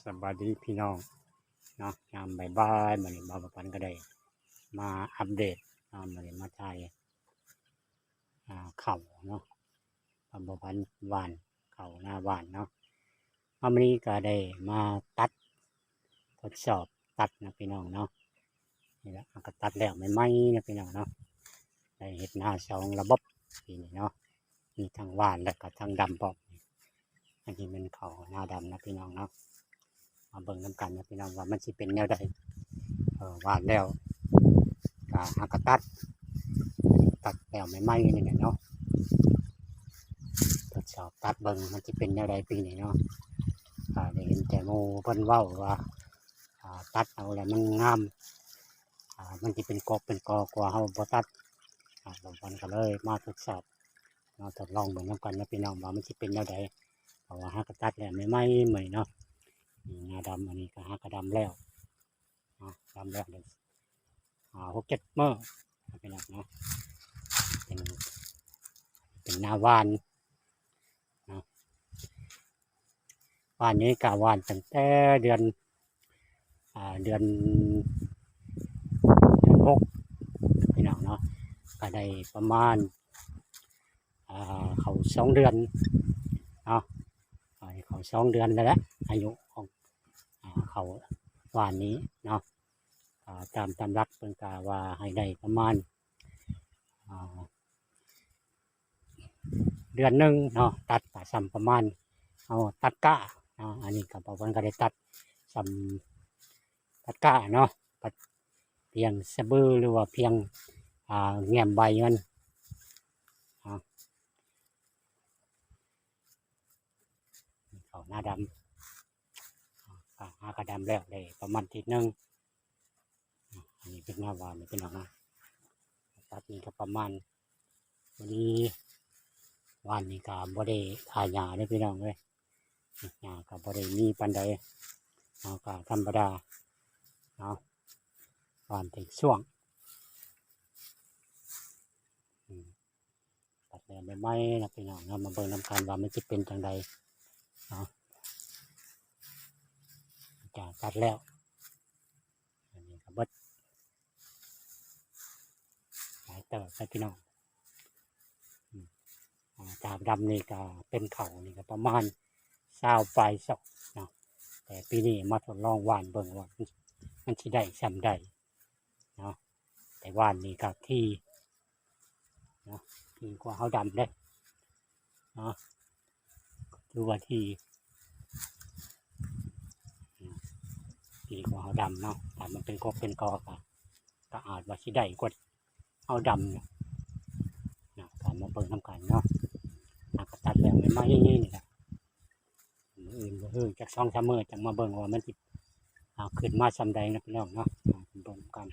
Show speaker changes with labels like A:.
A: สวัสดีพี่น้องเนาะยามบ่ายๆมาเนี่ยบ่าวปันก็ได้มาอัปเดตมาเนี่ยมาถ่ายเข่าเนาะบ่าวปันหวานเข่าหน้าหวานเนาะวันนี้ก็ได้มาตัดทดสอบตัดนะพี่น้องเนาะนี่แหละก็ตัดแล้วไม่ไหมนะพี่น้องเนาะได้เห็ดหน้าสองระบบนี่เนาะมีทั้งหวานและก็ทั้งดำพร้อมอันนี้เป็นเข่าหน้าดำนะพี่น้องเนาะมาเบิ่งน้ำกันนะพี่น้องว่ามันสิเป็นแนวใดวาดแล้วก็หากตัดแล้วไม่ไหม้นี่แหละเนาะทดสอบตัดเบิ่งมันจะเป็นแนวใดปีนี้เนาะได้เห็นแต่โมเพิ่นเว้าว่าตัดเอาแล้วมันงามมันจะเป็นกอกเป็นกอกว่าเฮาบ่ตัดบางคนก็เลยมาทดสอบมาทดลองเบิ่งน้ำกันนะพี่น้องว่ามันจะเป็นแนวใดเพราะว่าหากตัดแล้วไม่ไหม้เหมือนเนาะงาดำอันนี้ก็หากระดำแล้วดำแล้วเดี๋ยว6-7 มื้อเป็นแบบเนาะเป็นหน้าว่านเนาะว่านนี้กะว่านตั้งแต่เดือนเดือน6พี่น้องเนาะก็ได้ประมาณเขา2 เดือนเนาะเขา2 เดือนแล้วแหละอายุของเขาว่านนี้เนาะตามตำรับเป็นกาว่าให้ได้ประมาณเดือนหนึ่งเนาะตัดซ้ำประมาณเอาตัดก้าอันนี้กับวันก็ได้ตัดซ้ำตัดก้าเนาะตัดเพียงสะบือหรือว่าเพียงแง่มใบมันเขาหน้าดำหากระดำแล้วได้ประมาณทีนึงอันนี้เป็นหน้าหวานเป็นหน้าตัดนี่ก็ประมาณวันนี้วันนี้ก็บ่ได้ทาหญ้าได้พี่น้องเลยหญ้าก็บ่ได้มีปานใดก็ธรรมดาวันถึงช่วงตัดแล้วไม่ไหม้นะพี่น้องมาเบิ่งนำกันว่ามันจะเป็นจังใดจะตัดแล้วอันนี้ก็เบิดหลายเติบนะพี่น้องจากดำนี่ก็เป็นเขานี่ก็ประมาณ20 ปลายศอกเนาะแต่ปีนี้มาทดลองหว่านเบิ่งว่ามันสิได้ซ้ำใดเนาะแต่หว่านนี่ก็ที่เนาะที่กว่าเฮาดำได้เนาะคือว่าที่กว่าเฮาดำเนาะแต่มันเป็นกอกเป็นกอก็อาจว่าสิได้กว่าเฮาดำเนี่ยการมาเบิ่งทำกันเนาะก็ตัดแล้วไม่ไหม้นี่แหละอื่นก็คือจาก2-3 มื้อจังมาเบิ่งว่ามันสิขึ้นมาซ้ำใดนะพี่น้องเนาะเบิ่งกัน